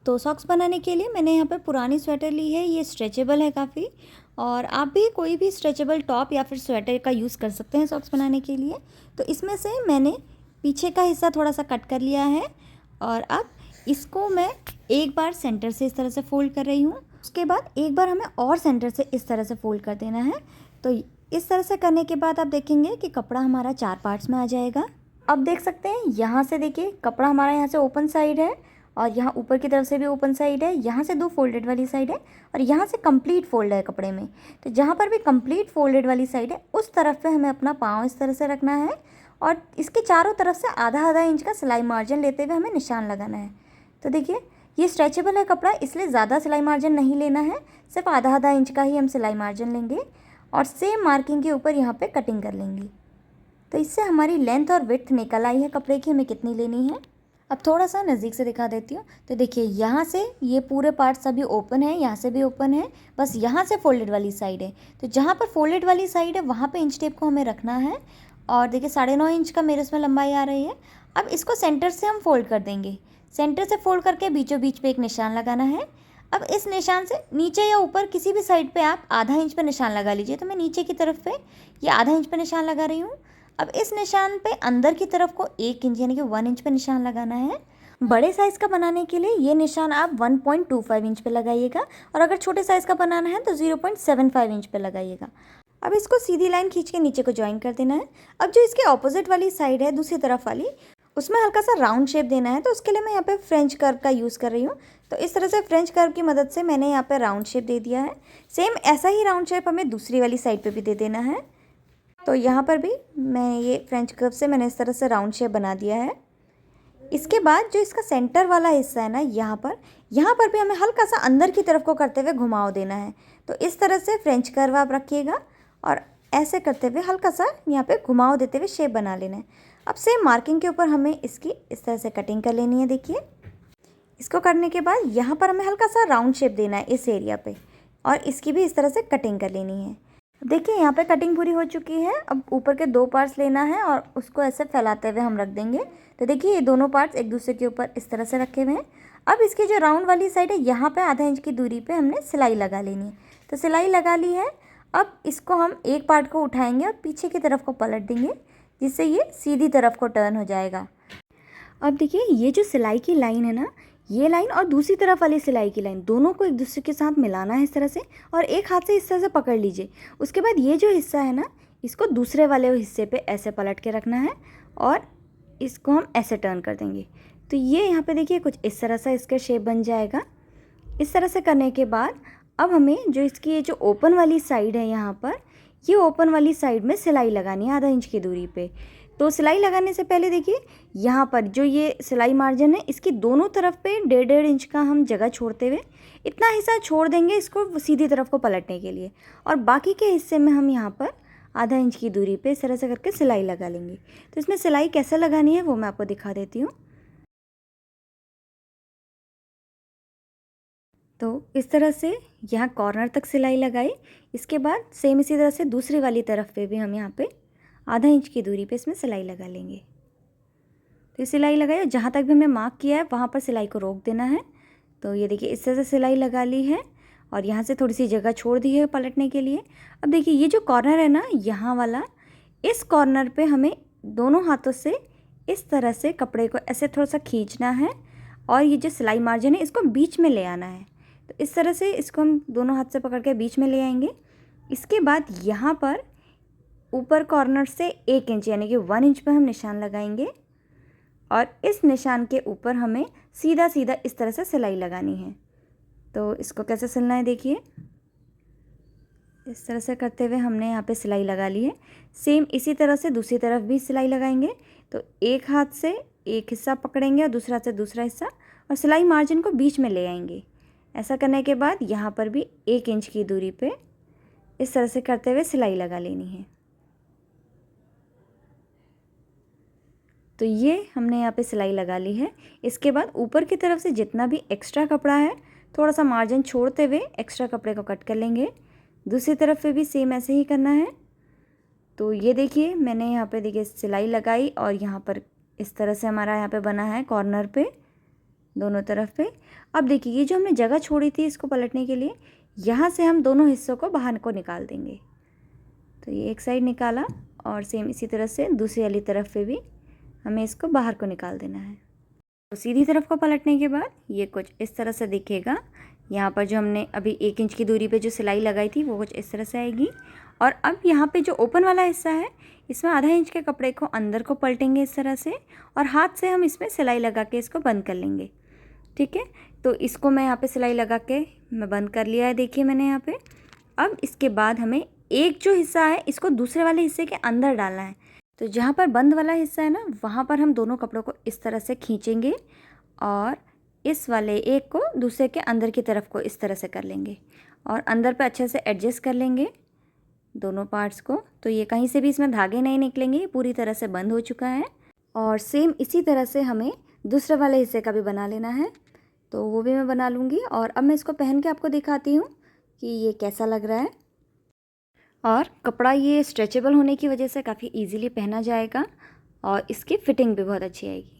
तो सॉक्स बनाने के लिए मैंने यहाँ पे पुरानी स्वेटर ली है, ये स्ट्रेचेबल है काफ़ी, और आप भी कोई भी स्ट्रेचेबल टॉप या फिर स्वेटर का यूज़ कर सकते हैं सॉक्स बनाने के लिए। तो इसमें से मैंने पीछे का हिस्सा थोड़ा सा कट कर लिया है और अब इसको मैं एक बार सेंटर से इस तरह से फ़ोल्ड कर रही हूँ। उसके बाद एक बार हमें और सेंटर से इस तरह से फ़ोल्ड कर देना है। तो इस तरह से करने के बाद आप देखेंगे कि कपड़ा हमारा 4 पार्ट्स में आ जाएगा। अब देख सकते हैं यहाँ से, देखिए कपड़ा हमारा यहाँ से ओपन साइड है और यहाँ ऊपर की तरफ से भी ओपन साइड है, यहाँ से 2 फोल्डेड वाली साइड है और यहाँ से कंप्लीट फोल्ड है कपड़े में। तो जहाँ पर भी कंप्लीट फोल्डेड वाली साइड है उस तरफ पे हमें अपना पाँव इस तरह से रखना है और इसके चारों तरफ से आधा आधा इंच का सिलाई मार्जिन लेते हुए हमें निशान लगाना है। तो देखिए ये स्ट्रेचेबल है कपड़ा, इसलिए ज़्यादा सिलाई मार्जिन नहीं लेना है, सिर्फ आधा आधा इंच का ही हम सिलाई मार्जिन लेंगे और सेम मार्किंग के ऊपर यहाँ पे कटिंग कर लेंगे। तो इससे हमारी लेंथ और विड्थ निकल आई है कपड़े की, हमें कितनी लेनी है। अब थोड़ा सा नज़दीक से दिखा देती हूँ। तो देखिए यहाँ से ये पूरे पार्ट्स अभी ओपन है, यहाँ से भी ओपन है, बस यहाँ से फोल्डेड वाली साइड है। तो जहाँ पर फोल्डेड वाली साइड है वहाँ पे इंच टेप को हमें रखना है और देखिए 9.5 इंच का मेरे इसमें लंबाई आ रही है। अब इसको सेंटर से हम फोल्ड कर देंगे, सेंटर से फोल्ड करके बीचों बीच पे एक निशान लगाना है। अब इस निशान से नीचे या ऊपर किसी भी साइड पे आप आधा इंच पे निशान लगा लीजिए। तो मैं नीचे की तरफ पे ये आधा इंच पे निशान लगा रही हूँ। अब इस निशान पे अंदर की तरफ को 1 इंच यानी कि 1 इंच पे निशान लगाना है। बड़े साइज़ का बनाने के लिए ये निशान आप 1.25 इंच पे लगाइएगा और अगर छोटे साइज़ का बनाना है तो 0.75 इंच पे लगाइएगा। अब इसको सीधी लाइन खींच के नीचे को ज्वाइन कर देना है। अब जो इसके ऑपोजिट वाली साइड है दूसरी तरफ वाली, उसमें हल्का सा राउंड शेप देना है। तो उसके लिए मैं यहाँ पे फ्रेंच कर्व का यूज़ कर रही हूँ। तो इस तरह से फ्रेंच कर्व की मदद से मैंने यहाँ पे राउंड शेप दे दिया है। सेम ऐसा ही राउंड शेप हमें दूसरी वाली साइड पे भी दे देना है। तो यहाँ पर भी मैं ये फ्रेंच कर्व से मैंने इस तरह से राउंड शेप बना दिया है। इसके बाद जो इसका सेंटर वाला हिस्सा है ना, यहाँ पर भी हमें हल्का सा अंदर की तरफ को करते हुए घुमाव देना है। तो इस तरह से फ्रेंच कर्व आप रखिएगा और ऐसे करते हुए हल्का सा यहाँ पे घुमाव देते हुए शेप बना लेना है। अब सेम मार्किंग के ऊपर हमें इसकी इस तरह से कटिंग कर लेनी है। देखिए इसको करने के बाद यहाँ पर हमें हल्का सा राउंड शेप देना है इस एरिया पे और इसकी भी इस तरह से कटिंग कर लेनी है। देखिए यहाँ पे कटिंग पूरी हो चुकी है। अब ऊपर के 2 पार्ट्स लेना है और उसको ऐसे फैलाते हुए हम रख देंगे। तो देखिए ये दोनों पार्ट्स एक दूसरे के ऊपर इस तरह से रखे हुए हैं। अब इसकी जो राउंड वाली साइड है यहाँ पे आधा इंच की दूरी पे हमने सिलाई लगा लेनी है। तो सिलाई लगा ली है। अब इसको हम एक पार्ट को उठाएंगे और पीछे की तरफ को पलट देंगे जिससे ये सीधी तरफ को टर्न हो जाएगा। अब देखिए ये जो सिलाई की लाइन है ना, ये लाइन और दूसरी तरफ वाली सिलाई की लाइन दोनों को एक दूसरे के साथ मिलाना है इस तरह से और एक हाथ से इस तरह से पकड़ लीजिए। उसके बाद ये जो हिस्सा है ना, इसको दूसरे वाले हिस्से पे ऐसे पलट के रखना है और इसको हम ऐसे टर्न कर देंगे। तो ये यहाँ पे देखिए कुछ इस तरह से इसका शेप बन जाएगा। इस तरह से करने के बाद अब हमें जो इसकी ये जो ओपन वाली साइड है, यहाँ पर ये ओपन वाली साइड में सिलाई लगानी है आधा इंच की दूरी पे। तो सिलाई लगाने से पहले देखिए यहाँ पर जो ये सिलाई मार्जिन है इसकी दोनों तरफ पे 1.5 इंच का हम जगह छोड़ते हुए इतना हिस्सा छोड़ देंगे इसको सीधी तरफ को पलटने के लिए और बाकी के हिस्से में हम यहाँ पर आधा इंच की दूरी पे इस तरह से करके सिलाई लगा लेंगे। तो इसमें सिलाई कैसे लगानी है वो मैं आपको दिखा देती हूँ। तो इस तरह से यहाँ कॉर्नर तक सिलाई लगाई। इसके बाद सेम इसी तरह से दूसरी वाली तरफ पे भी हम यहाँ पे आधा इंच की दूरी पे इसमें सिलाई लगा लेंगे। तो सिलाई लगाई और जहाँ तक भी हमने मार्क किया है वहाँ पर सिलाई को रोक देना है। तो ये देखिए इस तरह से सिलाई लगा ली है और यहाँ से थोड़ी सी जगह छोड़ दी है पलटने के लिए। अब देखिए ये जो कॉर्नर है ना, यहाँ वाला, इस कॉर्नर पे हमें दोनों हाथों से इस तरह से कपड़े को ऐसे थोड़ा सा खींचना है और ये जो सिलाई मार्जिन है इसको बीच में ले आना है। तो इस तरह से इसको हम दोनों हाथ से पकड़ के बीच में ले आएंगे। इसके बाद यहाँ पर ऊपर कॉर्नर से 1 इंच यानी कि 1 इंच पर हम निशान लगाएंगे और इस निशान के ऊपर हमें सीधा सीधा इस तरह से सिलाई लगानी है। तो इसको कैसे सिलना है देखिए, इस तरह से करते हुए हमने यहाँ पे सिलाई लगा ली है। सेम इसी तरह से दूसरी तरफ भी सिलाई लगाएंगे। तो एक हाथ से एक हिस्सा पकड़ेंगे और दूसरा हाथ से दूसरा हिस्सा और सिलाई मार्जिन को बीच में ले आएंगे। ऐसा करने के बाद यहाँ पर भी 1 इंच की दूरी पे इस तरह से करते हुए सिलाई लगा लेनी है। तो ये हमने यहाँ पे सिलाई लगा ली है। इसके बाद ऊपर की तरफ से जितना भी एक्स्ट्रा कपड़ा है थोड़ा सा मार्जिन छोड़ते हुए एक्स्ट्रा कपड़े को कट कर लेंगे। दूसरी तरफ पे भी सेम ऐसे ही करना है। तो ये देखिए मैंने यहाँ पे देखिए सिलाई लगाई और यहाँ पर इस तरह से हमारा यहाँ पे बना है कॉर्नर पे दोनों तरफ पे। अब देखिए ये जो हमने जगह छोड़ी थी इसको पलटने के लिए, यहाँ से हम दोनों हिस्सों को बाहर को निकाल देंगे। तो ये एक साइड निकाला और सेम इसी तरह से दूसरी वाली तरफ पे भी हमें इसको बाहर को निकाल देना है। तो सीधी तरफ को पलटने के बाद ये कुछ इस तरह से दिखेगा। यहाँ पर जो हमने अभी 1 इंच की दूरी पे जो सिलाई लगाई थी वो कुछ इस तरह से आएगी। और अब यहाँ पे जो ओपन वाला हिस्सा है इसमें आधा इंच के कपड़े को अंदर को पलटेंगे इस तरह से, और हाथ से हम इसमें सिलाई लगा के इसको बंद कर लेंगे। ठीक है, तो इसको मैं यहाँ पे सिलाई लगा के मैं बंद कर लिया है, देखिए मैंने यहाँ पे। अब इसके बाद हमें एक जो हिस्सा है इसको दूसरे वाले हिस्से के अंदर डालना है। तो जहाँ पर बंद वाला हिस्सा है ना, वहाँ पर हम दोनों कपड़ों को इस तरह से खींचेंगे और इस वाले एक को दूसरे के अंदर की तरफ को इस तरह से कर लेंगे और अंदर पे अच्छे से एडजस्ट कर लेंगे दोनों पार्ट्स को। तो ये कहीं से भी इसमें धागे नहीं निकलेंगे, ये पूरी तरह से बंद हो चुका है। और सेम इसी तरह से हमें दूसरे वाले हिस्से का भी बना लेना है, तो वो भी मैं बना लूँगी। और अब मैं इसको पहन के आपको दिखाती हूँ कि ये कैसा लग रहा है। और कपड़ा ये स्ट्रेचेबल होने की वजह से काफ़ी इजीली पहना जाएगा और इसकी फिटिंग भी बहुत अच्छी आएगी।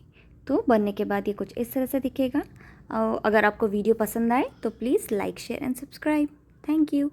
तो बनने के बाद ये कुछ इस तरह से दिखेगा। और अगर आपको वीडियो पसंद आए तो please like, share and subscribe. Thank you.